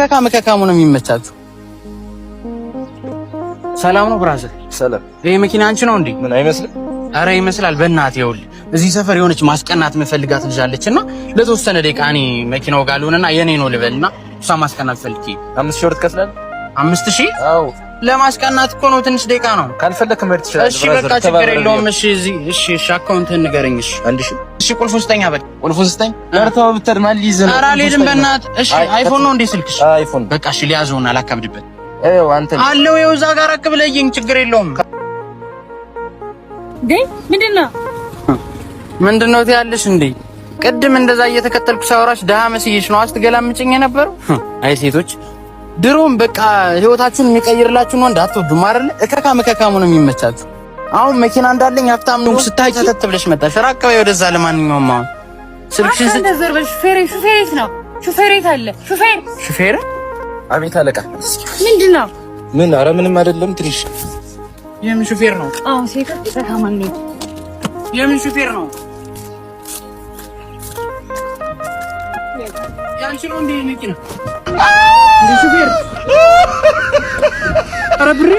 እከካሙ ነው የሚመቻችሁ። ሰላም ነው ብራዘር? ሰላም። ይሄ መኪና አንቺ ነው እንዴ? ምን አይመስልም? አረ ይመስላል። በእናትህ ይኸውልህ እዚህ ሰፈር የሆነች ማስቀናት መፈልጋት ልጅ አለችና ለተወሰነ ደቂቃ እኔ መኪናው ጋር ልሆንና የኔ ነው ልበልና እሷ ማስቀናት ፈልጌ 5000 ብር ትከፍላለህ? 5000? አዎ ለማስቀናት እኮ ነው። ትንሽ ደቂቃ ነው። ካልፈለክ መሄድ ትችላለህ። እሺ በቃ ችግር የለውም። እሺ አካውንትህን ንገረኝ። እሺ ቁልፉን ስጠኝ። በቃ ቁልፉን ስጠኝ። ያርታው ብትርማል ይዘን ኧረ አልሄድም በእናትህ። እሺ አይፎን ነው እንዴ ስልክሽ? አይፎን። በቃ እሺ ሊያዘውና አላካብድበት። አይው አንተ አለው ይኸው እዛ ጋር አቅብለኝ። ችግር የለውም። ምንድነው ትያለሽ እንዴ? ቅድም እንደዛ እየተከተልኩ ሳወራሽ ደሃ መስዬሽ ነው አስትገላምጪኝ የነበረው። አይ ሴቶች ድሮም በቃ ህይወታችሁን የሚቀይርላችሁ ነው እንዳትወዱም አይደል? እከካሙ ነው የሚመቻችሁ። አሁን መኪና እንዳለኝ ሀብታም ነው ስታይ ተተት ብለሽ መጣሽ። ራቅ በይ ወደዛ። ለማንኛውም አሁን ስልክሽን ሹፌር ነው። ሹፌር አለ። ሹፌር? አቤት አለቃ። ምንድነው? ምን? ኧረ ምንም አይደለም። ትንሽ የምን ሹፌር ነው? አዎ ሴቶች ተካማን ነው። የምን ሹፌር ነው? ያንቺ ነው እንዴ መኪና? እንዴ ሹፌር? ኧረ ብሬ